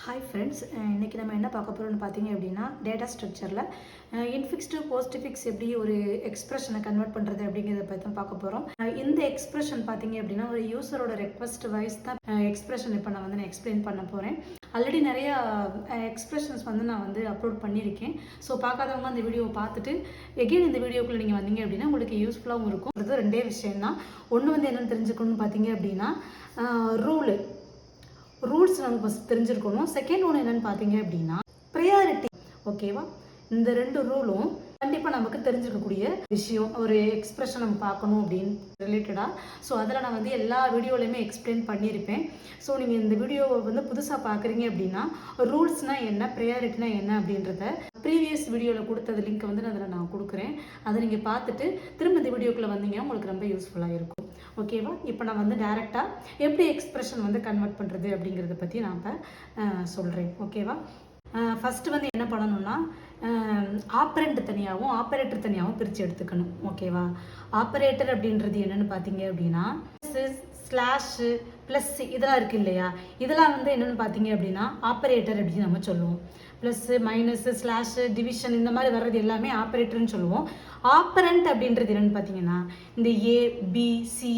Hi friends, இன்றைக்கி நம்ம என்ன பார்க்க போகிறோம்னு பார்த்தீங்க அப்படின்னா டேட்டா ஸ்ட்ரக்சரில் இன்ஃபிக்ஸ்டு போஸ்ட்ஃபிக்ஸ் எப்படி ஒரு எக்ஸ்பிரஷனை கன்வெர்ட் பண்ணுறது அப்படிங்கிறத பற்றி தான் பார்க்க போகிறோம். இந்த எக்ஸ்பிரஷன் பார்த்தீங்க அப்படின்னா ஒரு யூசரோட ரெக்வஸ்ட் வைஸ் தான் எக்ஸ்பிரஷன் இப்போ நான் எக்ஸ்பிளைன் பண்ண போகிறேன். ஆல்ரெடி நிறையா எக்ஸ்பிரஷன்ஸ் நான் அப்லோட் பண்ணியிருக்கேன். ஸோ பார்க்காதவங்க அந்த வீடியோவை பார்த்துட்டு எகெயின் இந்த வீடியோக்குள்ளே நீங்கள் வந்தீங்க அப்படின்னா உங்களுக்கு யூஸ்ஃபுல்லாகவும் இருக்கும். அது ரெண்டே விஷயம் தான். ஒன்று என்னென்னு தெரிஞ்சுக்கணும்னு பார்த்தீங்க அப்படின்னா ரூல்ஸ் நமக்கு ஃபஸ்ட் தெரிஞ்சிருக்கணும். செகண்ட் ஒன்று என்னென்னு பார்த்தீங்க அப்படின்னா ப்ரையாரிட்டி. ஓகேவா? இந்த ரெண்டு ரூலும் கண்டிப்பாக நமக்கு தெரிஞ்சிருக்கக்கூடிய விஷயம். ஒரு எக்ஸ்பிரஷன் நம்ம பார்க்கணும் அப்படின்னு ரிலேட்டடாக. ஸோ அதில் நான் எல்லா வீடியோலையுமே எக்ஸ்பிளைன் பண்ணியிருப்பேன். ஸோ நீங்கள் இந்த வீடியோவை புதுசாக பார்க்குறீங்க அப்படின்னா ரூல்ஸ்னால் என்ன, ப்ரையாரிட்டினா என்ன அப்படின்றத ப்ரீவியஸ் வீடியோவில் கொடுத்தது லிங்க் அதில் நான் கொடுக்குறேன். அதை நீங்கள் பார்த்துட்டு திரும்ப இந்த வீடியோக்குள்ளே வந்தீங்கன்னா உங்களுக்கு ரொம்ப யூஸ்ஃபுல்லாக இருக்கும். ஓகேவா? இப்போ நான் டேரெக்டாக எப்படி எக்ஸ்பிரஷன் கன்வெர்ட் பண்ணுறது அப்படிங்கிறத பற்றி நான் இப்போ சொல்கிறேன். ஓகேவா? ஃபஸ்ட்டு என்ன பண்ணணும்னா ஆப்பரண்ட் தனியாகவும் ஆப்பரேட்டர் தனியாகவும் பிரித்து எடுத்துக்கணும். ஓகேவா? ஆப்பரேட்டர் அப்படின்றது என்னென்னு பார்த்தீங்க அப்படின்னா ஸ்லாஷு ப்ளஸ் இதெல்லாம் இருக்குது இல்லையா, இதெல்லாம் என்னென்னு பார்த்தீங்க அப்படின்னா ஆப்பரேட்டர் அப்படின்னு நம்ம சொல்லுவோம். ப்ளஸ்ஸு மைனஸு ஸ்லாஷு டிவிஷன் இந்த மாதிரி வர்றது எல்லாமே ஆப்பரேட்டர்னு சொல்லுவோம். ஆப்பரண்ட் அப்படின்றது என்னென்னு பார்த்தீங்கன்னா இந்த ஏ பி சி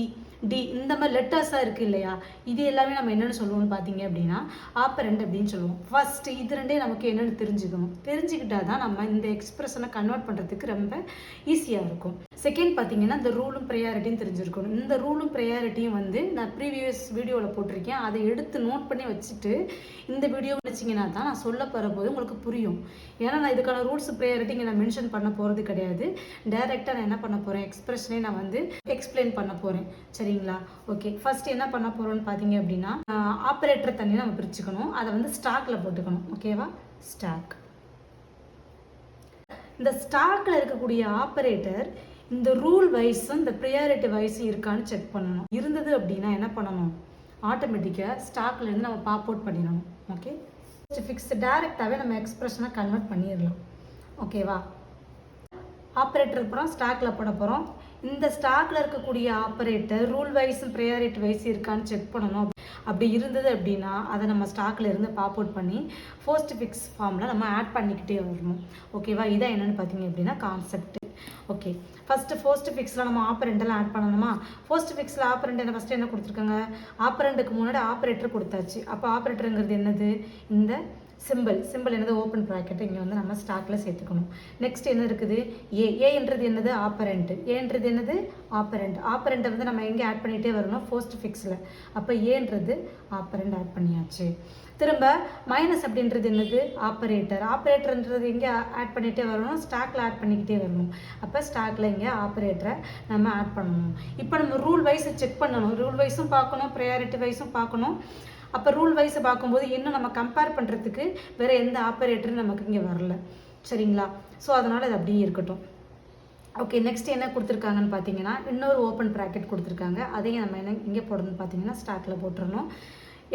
டி இந்த மாதிரி லெட்டர்ஸாக இருக்குது இல்லையா, இது எல்லாமே நம்ம என்னென்னு சொல்லுவோம்னு பார்த்தீங்க அப்படின்னா ஆப்பரண்ட் அப்படின்னு சொல்லுவோம். ஃபஸ்ட்டு இது ரெண்டே நமக்கு என்னென்னு தெரிஞ்சுக்கிட்டா தான் நம்ம இந்த எக்ஸ்பிரஷனை கன்வெர்ட் பண்ணுறதுக்கு ரொம்ப ஈஸியாக இருக்கும். செகண்ட் பார்த்தீங்கன்னா இந்த ரூலும் ப்ரையாரிட்டியும் தெரிஞ்சிருக்கணும். இந்த ரூலும் ப்ரையாரிட்டியும் நான் ப்ரீவியஸ் வீடியோவில் போட்டிருக்கேன். அதை எடுத்து நோட் பண்ணி வச்சுட்டு இந்த வீடியோ வச்சிங்கன்னா தான் நான் சொல்ல போகிற போது உங்களுக்கு புரியும். ஏன்னா நான் இதுக்கான ரூல்ஸ் ப்ரையாரிட்டி நான் மென்ஷன் பண்ண போகிறது கிடையாது. டைரெக்டாக நான் என்ன பண்ண போகிறேன், எக்ஸ்பிரஷனே நான் எக்ஸ்பிளைன் பண்ண போகிறேன். சரிங்களா? ஓகே. ஃபர்ஸ்ட் என்ன பண்ண போகிறோம்னு பார்த்தீங்க அப்படின்னா ஆப்பரேட்டர் தண்ணி நம்ம பிரிச்சுக்கணும். அதை ஸ்டாக்கில் போட்டுக்கணும். ஓகேவா? ஸ்டாக். இந்த ஸ்டாக்கில் இருக்கக்கூடிய ஆப்பரேட்டர் இந்த ரூல் வைஸும் இந்த ப்ரையாரிட்டி வைஸும் இருக்கான்னு செக் பண்ணணும். இருந்தது அப்படின்னா என்ன பண்ணணும், ஆட்டோமேட்டிக்காக ஸ்டாக்லேருந்து நம்ம பாப் அவுட் பண்ணிடணும். ஓகே? ஃபிக்ஸ்டு டைரெக்டாகவே நம்ம எக்ஸ்பிரஷனை கன்வெர்ட் பண்ணிடலாம். ஓகேவா? ஆப்பரேட்டர் அப்புறம் ஸ்டாக்கில் போட போகிறோம். இந்த ஸ்டாக்கில் இருக்கக்கூடிய ஆப்பரேட்டர் ரூல் வைஸும் ப்ரையாரிட்டி வைஸ் இருக்கான்னு செக் பண்ணணும். அப்படி இருந்தது அப்படின்னா அதை நம்ம ஸ்டாக்கில் இருந்து பாப் அவுட் பண்ணி போஸ்ட்ஃபிக்ஸ் ஃபார்மில் நம்ம ஆட் பண்ணிக்கிட்டே வரணும். ஓகேவா? இதான் என்னென்னு பார்த்தீங்க அப்படின்னா கான்செப்ட். ஓகே. ஃபஸ்ட்டு போஸ்ட்ஃபிக்ஸில் நம்ம ஆப்பரண்டெல்லாம் ஆட் பண்ணணுமா? போஸ்ட்ஃபிக்ஸில் ஆப்பரண்ட் ஃபஸ்ட்டு என்ன கொடுத்துருக்காங்க, ஆப்பரண்ட்டுக்கு முன்னாடி ஆப்பரேட்டர் கொடுத்தாச்சு. அப்போ ஆப்பரேட்டருங்கிறது என்னது, இந்த சிம்பிள் என்னது, ஓப்பன் ப்ராக்கெட் இங்கே நம்ம ஸ்டாக்கில் சேர்த்துக்கணும். நெக்ஸ்ட் என்ன இருக்குது, ஏன்றது என்னது, ஏன்றது என்னது ஆப்பரண்ட்டை நம்ம எங்கே ஆட் பண்ணிகிட்டே வரணும், போஸ்ட்ஃபிக்ஸில். அப்போ ஏன்றது ஆப்பரண்ட் ஆட் பண்ணியாச்சு. திரும்ப மைனஸ் அப்படின்றது என்னது, ஆப்பரேட்டர்ன்றது எங்கே ஆட் பண்ணிகிட்டே வரணும், ஸ்டாக்கில் ஆட் பண்ணிக்கிட்டே வரணும். அப்போ ஸ்டாக்கில் இங்கே ஆப்பரேட்டரை நம்ம ஆட் பண்ணணும். இப்போ நம்ம ரூல் வைஸை செக் பண்ணணும். ரூல் வைஸும் பார்க்கணும், ப்ரையாரிட்டி வைஸும் பார்க்கணும். அப்போ ரூல் வைஸை பார்க்கும்போது இன்னும் நம்ம கம்பேர் பண்ணுறதுக்கு வேறு எந்த ஆப்பரேட்டரும் நமக்கு இங்கே வரல. சரிங்களா? ஸோ அதனால் அது அப்படியே இருக்கட்டும். ஓகே. நெக்ஸ்ட் என்ன கொடுத்துருக்காங்கன்னு பார்த்தீங்கன்னா இன்னொரு ஓப்பன் ப்ராக்கெட் கொடுத்துருக்காங்க. அதையும் நம்ம இங்கே போடணும்னு பார்த்தீங்கன்னா ஸ்டாக்கில் போட்டுடணும்.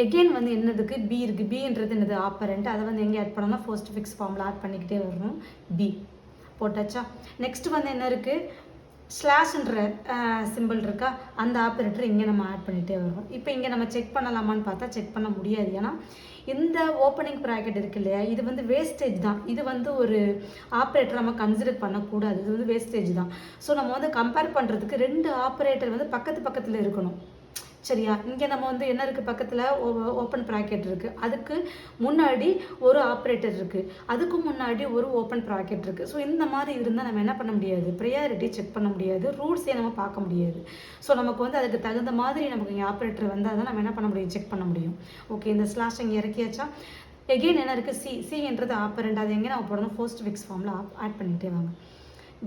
எகெயின் என்னதுக்கு பி இருக்குது. பின்றது என்னது, ஆப்பரண்ட். அதை எங்கே ஆட் பண்ணணும், போஸ்ட்ஃபிக்ஸ் ஃபார்மில் ஆட் பண்ணிக்கிட்டே வரணும். பி போட்டாச்சா? நெக்ஸ்ட் என்ன இருக்குது, ஸ்லாஷ்ன்ற சிம்பிள் இருக்கா, அந்த ஆப்பரேட்டர் இங்கே நம்ம ஆட் பண்ணிகிட்டே வரோம். இப்போ இங்கே நம்ம செக் பண்ணலாமான்னு பார்த்தா செக் பண்ண முடியாது. ஏன்னா இந்த ஓப்பனிங் ப்ராக்கெட் இருக்கு இல்லையா, இது வேஸ்டேஜ் தான். இது ஒரு ஆப்பரேட்டர் நம்ம கன்சிடர் பண்ணக்கூடாது. இது வேஸ்டேஜ் தான். ஸோ நம்ம கம்பேர் பண்ணுறதுக்கு ரெண்டு ஆப்பரேட்டர் பக்கத்தில் இருக்கணும். சரியா? இங்கே நம்ம என்ன இருக்குது, பக்கத்தில் ஓப்பன் ப்ராக்கெட் இருக்குது. அதுக்கு முன்னாடி ஒரு ஆப்ரேட்டர் இருக்குது. அதுக்கு முன்னாடி ஒரு ஓப்பன் ப்ராக்கெட் இருக்குது. ஸோ இந்த மாதிரி இருந்தால் நம்ம என்ன பண்ண முடியாது, ப்ரையாரிட்டி செக் பண்ண முடியாது, ரூல்ஸே நம்ம பார்க்க முடியாது. ஸோ நமக்கு அதுக்கு தகுந்த மாதிரி நமக்கு இங்கே ஆப்ரேட்டர் வந்தால் தான் நம்ம என்ன பண்ண முடியும், செக் பண்ண முடியும். ஓகே. இந்த ஸ்லாஷ் இங்கே இறக்கியாச்சா? எகெயின் என்ன இருக்குது, சின்றது ஆப்பரண்ட். அது எங்கே நம்ம போடணும், போஸ்ட்ஃபிக்ஸ் ஃபார்மில் ஆட் பண்ணிகிட்டே வாங்க.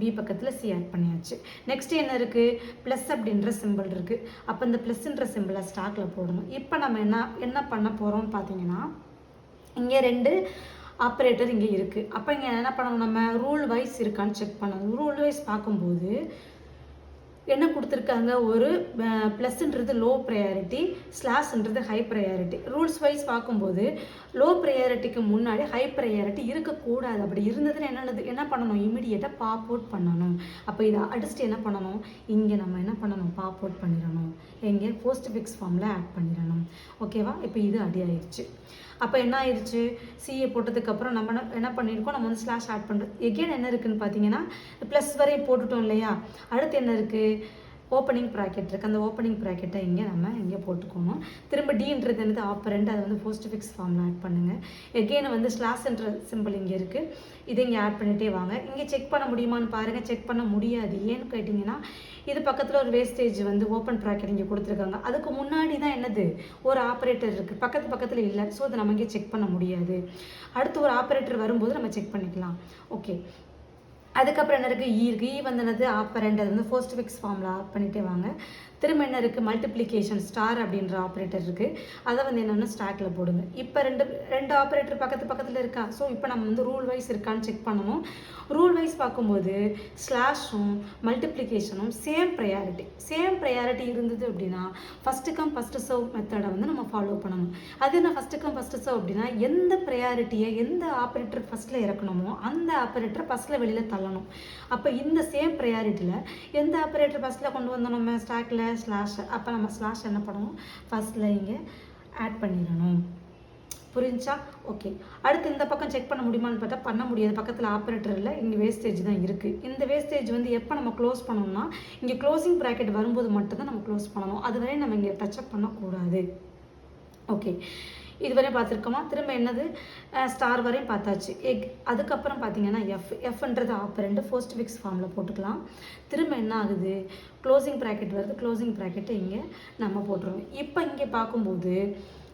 பி பக்கத்தில் சி ஆட் பண்ணியாச்சு. நெக்ஸ்ட் என்ன இருக்குது, ப்ளஸ் அப்படின்ற சிம்பிள் இருக்குது. அப்போ இந்த ப்ளஸ்ன்ற சிம்பிளை ஸ்டாக்கில் போடணும். இப்போ நம்ம என்ன பண்ண போகிறோம்னு பார்த்தீங்கன்னா இங்கே ரெண்டு ஆப்பரேட்டர் இங்கே இருக்குது. அப்போ இங்கே என்ன பண்ணணும், நம்ம ரூல் வைஸ் இருக்கான்னு செக் பண்ணணும். ரூல் வைஸ் பார்க்கும்போது என்ன கொடுத்துருக்காங்க, ஒரு ப்ளஸ்ன்றது லோ ப்ரையாரிட்டி, ஸ்லாஷ்ன்றது ஹை ப்ரையாரிட்டி. ரூல்ஸ் வைஸ் பார்க்கும்போது லோ ப்ரையாரிட்டிக்கு முன்னாடி ஹை ப்ரையாரிட்டி இருக்கக்கூடாது. அப்படி இருந்ததுன்னு என்ன பண்ணணும், இமிடியேட்டாக பாப் அவுட் பண்ணணும். அப்போ இதை அடிச்சுட்டு என்ன பண்ணணும், இங்கே நம்ம என்ன பண்ணணும், பாப் அவுட் பண்ணிடணும். எங்கே, போஸ்ட்ஃபிக்ஸ் ஃபார்மில் ஆட் பண்ணிடணும். ஓகேவா? இப்போ இது அடி ஆயிடுச்சு. அப்போ என்ன ஆயிடுச்சு, சிஏ போட்டதுக்கப்புறம் நம்ம என்ன பண்ணியிருக்கோம், நம்ம வந்து ஸ்லாஷ் ஆட் பண்ணுறோம். எகெயின் என்ன இருக்குதுன்னு பார்த்தீங்கன்னா ப்ளஸ் வரையும் போட்டுட்டோம் இல்லையா. அடுத்து என்ன இருக்குது, ஓப்பனிங் ப்ராக்கெட் இருக்குது. அந்த ஓப்பனிங் ப்ராக்கெட்டை இங்கே போட்டுக்கணும். திரும்ப டீன்றது என்னது, ஆப்பரண்ட். அதை வந்து போஸ்ட் ஃபிக்ஸ் ஃபார்மில் ஆட் பண்ணுங்கள். எகெயின் வந்து ஸ்லாஷ்ன்ற சிம்பிள் இங்கே இருக்குது. இதை இங்கே ஆட் பண்ணிகிட்டே வாங்க. இங்கே செக் பண்ண முடியுமான்னு பாருங்கள். செக் பண்ண முடியாது. ஏன்னு கேட்டிங்கன்னா இது பக்கத்தில் ஒரு வேஸ்டேஜ் வந்து ஓப்பன் ப்ராக்கெட் இங்கே கொடுத்துருக்காங்க. அதுக்கு முன்னாடி தான் என்னது, ஒரு ஆப்ரேட்டர் இருக்குது, பக்கத்தில் இல்லை. ஸோ அதை நம்ம இங்கே செக் பண்ண முடியாது. அடுத்து ஒரு ஆப்ரேட்டர் வரும்போது நம்ம செக் பண்ணிக்கலாம். ஓகே, அதுக்கப்புறம் என்ன இருக்குது, இ வந்து என்னது, ஆப்பரண்ட். அது வந்து போஸ்ட் ஃபிக்ஸ் ஃபார்மில் ஆட் பண்ணிகிட்டே வாங்க. திரும்ப என்ன இருக்குது, மல்டிப்ளிகேஷன் ஸ்டார் அப்படின்ற ஆப்ரேட்டர் இருக்குது. அதை வந்து என்னென்னா ஸ்டாக்கில் போடுங்க. இப்போ ரெண்டு ஆப்ரேட்டர் பக்கத்தில் இருக்கா. ஸோ இப்போ நம்ம வந்து ரூல் வைஸ் இருக்கான்னு செக் பண்ணணும். ரூல் வைஸ் பார்க்கும்போது ஸ்லாஷும் மல்டிப்ளிகேஷனும் சேம் ப்ரையாரிட்டி இருந்தது அப்படின்னா ஃபஸ்ட்டு கம் ஃபஸ்ட்டு சர்வ் மெத்தடை வந்து நம்ம ஃபாலோ பண்ணணும். அது என்ன ஃபஸ்ட்டு கம் ஃபஸ்ட்டு சர்வ் அப்படின்னா, எந்த ப்ரையாரிட்டியை எந்த ஆப்ரேட்டர் ஃபஸ்ட்டில் இறக்கணுமோ அந்த ஆப்ரேட்டரை ஃபஸ்ட்டில் வெளியில் தள்ளணும். அப்போ இந்த சேம் ப்ரையாரிட்டியில் எந்த ஆப்ரேட்டர் ஃபஸ்ட்டில் கொண்டு வந்தோம் நம்ம ஸ்டாக்கில், ஸ்லாஷ். அப்போ நம்ம ஸ்லாஷ் என்ன பண்ணணும், ஃபஸ்ட்டில் இங்கே ஆட் பண்ணிடணும். புரிஞ்சா? ஓகே. அடுத்து இந்த பக்கம் செக் பண்ண முடியுமான்னு பார்த்தா பண்ண முடியாது. பக்கத்தில் ஆப்ரேட்டர் இல்லை, இங்கே வேஸ்டேஜ் தான் இருக்குது. இந்த வேஸ்டேஜ் வந்து எப்போ நம்ம க்ளோஸ் பண்ணோம்னா இங்கே க்ளோசிங் ப்ராக்கெட் வரும்போது மட்டும்தான் நம்ம க்ளோஸ் பண்ணணும். அதுவரை நம்ம இங்கே டச்சப் பண்ணக்கூடாது. ஓகே, இதுவரையும் பார்த்துருக்கோமா. திரும்ப என்னது, ஸ்டார் வரையும் பார்த்தாச்சு. அதுக்கப்புறம் பார்த்தீங்கன்னா எஃப்ன்றது ஆப்பரண்ட், போஸ்ட் ஃபிக்ஸ் ஃபார்மில் போட்டுக்கலாம். திரும்ப என்ன ஆகுது, க்ளோசிங் ப்ராக்கெட் வருது. க்ளோசிங் ப்ராக்கெட்டை இங்கே நம்ம போட்டுருவோம். இப்போ இங்கே பார்க்கும்போது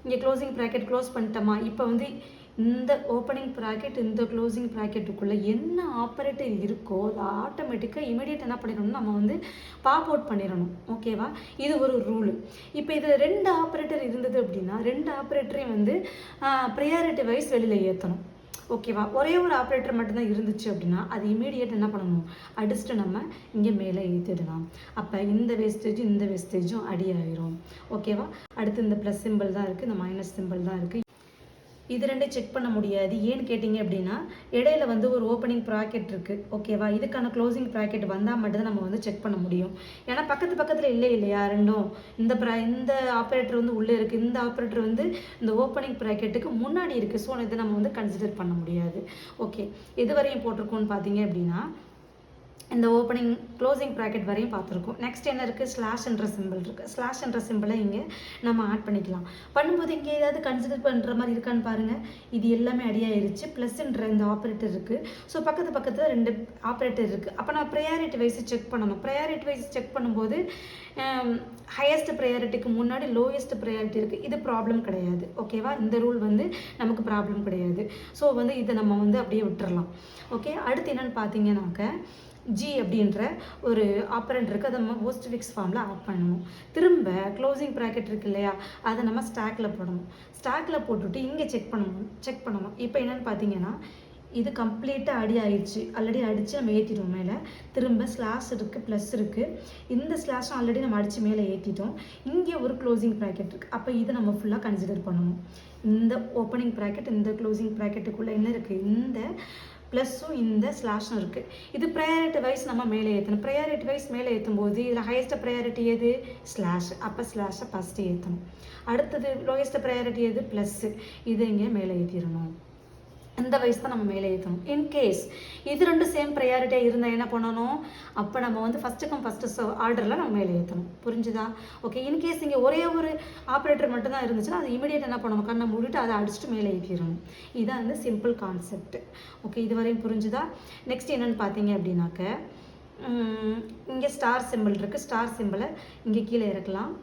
இங்கே க்ளோசிங் ப்ராக்கெட் க்ளோஸ் பண்ணிட்டோமா. இப்போ வந்து இந்த ஓப்பனிங் ப்ராக்கெட் இந்த க்ளோசிங் ப்ராக்கெட்டுக்குள்ளே என்ன ஆப்ரேட்டர் இருக்கோ அது ஆட்டோமேட்டிக்காக இமீடியட் என்ன பண்ணிடணும், நம்ம வந்து பாப் அவுட் பண்ணிடணும். ஓகேவா, இது ஒரு ரூலு. இப்போ இது 2 ஆப்ரேட்டர் இருந்தது அப்படின்னா 2 ஆப்ரேட்டரையும் வந்து ப்ரையாரிட்டி வைஸ் வெளியில் ஏற்றணும். ஓகேவா, ஒரே ஒரு ஆப்ரேட்டர் மட்டும்தான் இருந்துச்சு அப்படின்னா அது இமீடியட் என்ன பண்ணணும், அடிச்சுட்டு நம்ம இங்கே மேலே ஏற்றிடலாம். அப்போ இந்த வேஸ்டேஜும் அடி ஆயிரும். ஓகேவா, அடுத்து இந்த ப்ளஸ் சிம்பிள் தான் இருக்குது, இந்த மைனஸ் சிம்பிள் தான் இருக்குது. இது ரெண்டே செக் பண்ண முடியாது. ஏன்னு கேட்டிங்க அப்படின்னா இடையில வந்து ஒரு ஓப்பனிங் ப்ராக்கெட் இருக்குது. ஓகேவா, இதுக்கான க்ளோசிங் ப்ராக்கெட் வந்தால் மட்டும்தான் நம்ம வந்து செக் பண்ண முடியும். ஏன்னா பக்கத்தில் இல்லையா ரெண்டும். இந்த ஆப்ரேட்டர் வந்து உள்ளே இருக்குது, இந்த ஆப்ரேட்டர் வந்து இந்த ஓப்பனிங் ப்ராக்கெட்டுக்கு முன்னாடி இருக்குது. ஸோ இதை நம்ம வந்து கன்சிடர் பண்ண முடியாது. ஓகே, எது வரையும் போட்டிருக்கோன்னு பார்த்தீங்க அப்படின்னா இந்த ஓப்பனிங் க்ளோசிங் ப்ராக்கெட் வரையும் பார்த்துருக்கோம். நெக்ஸ்ட் என்ன இருக்குது, ஸ்லாஷ்ன்ற சிம்பிள் இருக்குது. ஸ்லாஷ்ன்ற சிம்பிளை இங்கே நம்ம ஆட் பண்ணிக்கலாம். பண்ணும்போது இங்கே ஏதாவது கன்சிடர் பண்ணுற மாதிரி இருக்கான்னு பாருங்கள். இது எல்லாமே அடியாயிருச்சு. ப்ளஸ்ன்ற இந்த ஆப்ரேட்டர் இருக்குது. ஸோ பக்கத்தில் 2 ஆப்ரேட்டர் இருக்குது. அப்போ நான் ப்ரையாரிட்டி வைஸ் செக் பண்ணணும். ப்ரையாரிட்டி வைஸ் செக் பண்ணும்போது ஹையஸ்ட் ப்ரையாரிட்டிக்கு முன்னாடி லோயஸ்ட் ப்ரையாரிட்டி இருக்குது. இது ப்ராப்ளம் கிடையாது. ஓகேவா, இந்த ரூல் வந்து நமக்கு ப்ராப்ளம் கிடையாது. ஸோ வந்து இதை நம்ம வந்து அப்படியே விட்டுறலாம். ஓகே, அடுத்து என்னென்னு பார்த்தீங்கன்னாக்க ஜி அப்படின்ற ஒரு ஆப்பரண்ட் இருக்குது. அதை நம்ம போஸ்ட் ஃபிக்ஸ் ஃபார்மில் ஆட் பண்ணணும். திரும்ப க்ளோசிங் ப்ராக்கெட் இருக்குது இல்லையா, அதை நம்ம ஸ்டாக்கில் போடணும். ஸ்டாக்கில் போட்டுவிட்டு இங்கே செக் பண்ணணும். இப்போ என்னென்னு பார்த்தீங்கன்னா இது கம்ப்ளீட்டாக அடி ஆயிடுச்சு. ஆல்ரெடி அடித்து நம்ம ஏற்றிட்டோம் மேலே. திரும்ப ஸ்லாஷ் இருக்குது, ப்ளஸ் இருக்குது. இந்த ஸ்லாஷும் ஆல்ரெடி நம்ம அடித்து மேலே ஏற்றிட்டோம். இங்கே ஒரு க்ளோசிங் ப்ராக்கெட் இருக்குது. அப்போ இதை நம்ம ஃபுல்லாக கன்சிடர் பண்ணணும். இந்த ஓப்பனிங் ப்ராக்கெட் இந்த க்ளோசிங் ப்ராக்கெட்டுக்குள்ளே என்ன இருக்குது, இந்த ப்ளஸ்ஸும் இந்த ஸ்லாஷும் இருக்குது. இது ப்ரையாரிட்டி வைஸ் நம்ம மேலே ஏற்றணும். ப்ரையாரிட்டி வைஸ் மேலே ஏற்றும் போது இதில் ஹையஸ்ட் ப்ரையாரிட்டி எது, ஸ்லாஷ். அப்போ ஸ்லாஷை ஃபஸ்ட்டு ஏற்றணும். அடுத்தது லோயஸ்ட் ப்ரையாரிட்டி எது, ப்ளஸ்ஸு. இதை இங்கே மேலே ஏற்றிடணும். இந்த வைஸ் தான் நம்ம மேலே ஏற்றணும். இன்கேஸ் இது 2 சேம் ப்ரையாரிட்டியாக இருந்தால் என்ன பண்ணணும், அப்போ நம்ம வந்து ஃபஸ்ட்டு கம் ஃபஸ்ட்டு ஆர்டரில் நம்ம மேலே ஏற்றணும். புரிஞ்சுதா? ஓகே, இன்கேஸ் இங்கே ஒரே ஒரு ஆப்ரேட்டர் மட்டும்தான் இருந்துச்சுன்னா அது இமீடியட் என்ன பண்ணணும், கண்ணை மூடிட்டு அதை அடிச்சுட்டு மேலே ஏற்றிடணும். இதுதான் வந்து சிம்பிள் கான்செப்ட். ஓகே, இது வரையும் புரிஞ்சுதா? நெக்ஸ்ட் என்னென்னு பார்த்தீங்க அப்படின்னாக்க இங்கே ஸ்டார் சிம்பிள் இருக்குது. ஸ்டார் சிம்பிளை இங்கே கீழே இறக்கலாம்.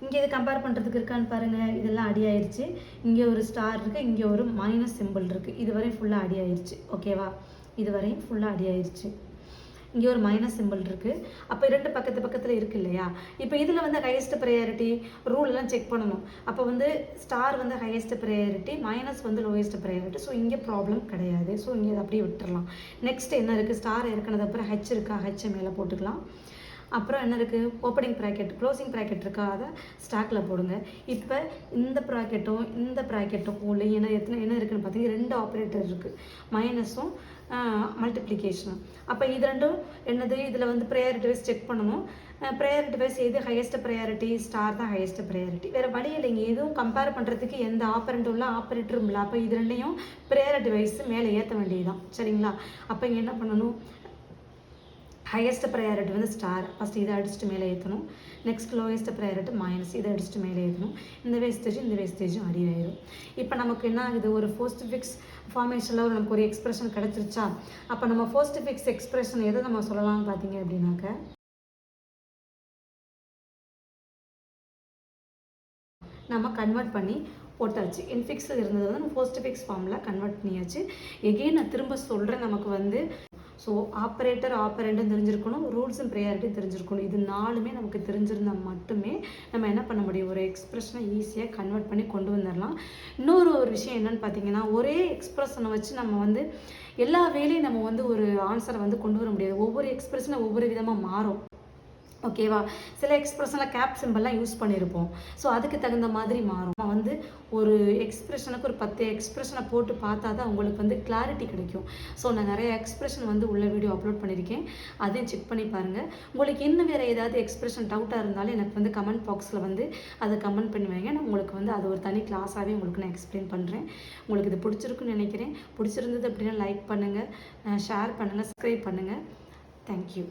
இங்கே இது கம்பேர் பண்ணுறதுக்கு இருக்கான்னு பாருங்கள். இதெல்லாம் அடி ஆயிடுச்சு. இங்கே ஒரு ஸ்டார் இருக்குது, இங்கே ஒரு மைனஸ் சிம்பிள் இருக்குது. இதுவரையும் ஃபுல்லாக அடி ஆயிடுச்சு. ஓகேவா, இதுவரையும் ஃபுல்லாக அடி ஆயிடுச்சு. இங்கே ஒரு மைனஸ் சிம்பிள் இருக்குது. அப்போ 2 பக்கத்தில் இருக்குது இல்லையா. இப்போ இதில் வந்து ஹையஸ்ட் ப்ரையாரிட்டி ரூலெலாம் செக் பண்ணணும். அப்போ வந்து ஸ்டார் வந்து ஹையஸ்ட் ப்ரையாரிட்டி, மைனஸ் வந்து லோயஸ்ட் ப்ரையாரிட்டி. ஸோ இங்கே ப்ராப்ளம் கிடையாது. ஸோ இங்கே அதை அப்படியே விட்டுறலாம். நெக்ஸ்ட் என்ன இருக்குது, ஸ்டார் இறக்குனது அப்புறம் ஹெச் இருக்கா, ஹெச்சை மேலே போட்டுக்கலாம். அப்புறம் என்ன இருக்குது, ஓப்பனிங் ப்ராக்கெட் க்ளோசிங் ப்ராக்கெட் இருக்கா, அதை ஸ்டாக்கில் போடுங்க. இப்போ இந்த ப்ராக்கெட்டும் உள்ள என்ன இருக்குதுன்னு பார்த்தீங்கன்னா 2 ஆப்ரேட்டர் இருக்குது, மைனஸும் மல்டிப்ளிகேஷனும். அப்போ இது ரெண்டும் என்னது, இதில் வந்து ப்ரையாரிட்டி வைஸ் செக் பண்ணணும். ப்ரையாரிட்டி வைஸ் எது ஹையஸ்ட் ப்ரையாரிட்டி, ஸ்டார் தான் ஹையஸ்ட் ப்ரையாரிட்டி. வேறு வழி இல்லைங்க, எதுவும் கம்பேர் பண்ணுறதுக்கு எந்த ஆப்பரண்ட்டும் இல்லை ஆப்ரேட்டரும் இல்லை. அப்போ இது ரெண்டையும் ப்ரையாரிட்டி வைஸ் மேலே ஏற்ற வேண்டியதுதான், சரிங்களா? அப்போ இங்கே என்ன பண்ணணும், ஹையஸ்ட் ப்ரையாரிட்டி வந்து ஸ்டார், ஃபஸ்ட் இதை அடிச்சுட்டு மேலே ஏற்றணும். நெக்ஸ்ட் லோயஸ்ட் ப்ரையாரிட்டி மைனஸ், இதை அடிச்சுட்டு மேலே ஏற்றணும். இந்த வேஸ்டேஜும் அடி ஆயிடும். இப்போ நமக்கு என்ன ஆகுது, ஒரு போஸ்ட் ஃபிக்ஸ் ஃபார்மேஷனில் நமக்கு ஒரு எக்ஸ்பிரஷன் கிடச்சிருச்சா? அப்போ நம்ம போஸ்ட் ஃபிக்ஸ் எக்ஸ்பிரஷன் எதை நம்ம சொல்லலாம்னு பார்த்தீங்க அப்படின்னாக்க, நம்ம கன்வெர்ட் பண்ணி போட்டாச்சு. இன்ஃபிக்ஸில் இருந்தது வந்து நம்ம போஸ்ட் ஃபிக்ஸ் ஃபார்மில் கன்வெர்ட் பண்ணியாச்சு. எகெயின் நான் திரும்ப சொல்கிறேன், நமக்கு வந்து ஸோ ஆப்பரேண்ட்டும் தெரிஞ்சிருக்கணும், ரூல்ஸ் அண்ட் ப்ரையாரிட்டியும் தெரிஞ்சிருக்கணும். இது 4மே நமக்கு தெரிஞ்சிருந்தால் மட்டுமே நம்ம என்ன பண்ண முடியும், ஒரு எக்ஸ்பிரஷனை ஈஸியாக கன்வெர்ட் பண்ணி கொண்டு வந்துடலாம். இன்னொரு விஷயம் என்னன்னு பார்த்தீங்கன்னா, ஒரே எக்ஸ்பிரஷனை வச்சு நம்ம வந்து எல்லா வேலையும் நம்ம வந்து ஒரு ஆன்சரை வந்து கொண்டு வர முடியாது. ஒவ்வொரு எக்ஸ்பிரஷனை ஒவ்வொரு விதமாக மாறும், ஓகேவா? சில எக்ஸ்பிரஷனில் கேப் சிம்பிள்லாம் யூஸ் பண்ணியிருப்போம், ஸோ அதுக்கு தகுந்த மாதிரி மாறும். நான் வந்து ஒரு எக்ஸ்பிரஷனுக்கு ஒரு 10 எக்ஸ்பிரஷனை போட்டு பார்த்தா தான் உங்களுக்கு வந்து கிளாரிட்டி கிடைக்கும். ஸோ நான் நிறைய எக்ஸ்பிரஷன் வந்து உள்ள வீடியோ அப்லோட் பண்ணியிருக்கேன், அதையும் செக் பண்ணி பாருங்கள். உங்களுக்கு இன்னும் வேறு ஏதாவது எக்ஸ்பிரஷன் டவுட்டாக இருந்தாலும் எனக்கு வந்து கமெண்ட் பாக்ஸில் வந்து அதை கமெண்ட் பண்ணி வைங்க. நான் உங்களுக்கு வந்து அது ஒரு தனி கிளாஸாகவே உங்களுக்கு நான் எக்ஸ்பிளைன் பண்ணுறேன். உங்களுக்கு இது பிடிச்சிருக்குன்னு நினைக்கிறேன். பிடிச்சிருந்தது அப்படின்னா லைக் பண்ணுங்கள், ஷேர் பண்ணுங்கள், சப்ஸ்கிரைப் பண்ணுங்கள். தேங்க்யூ.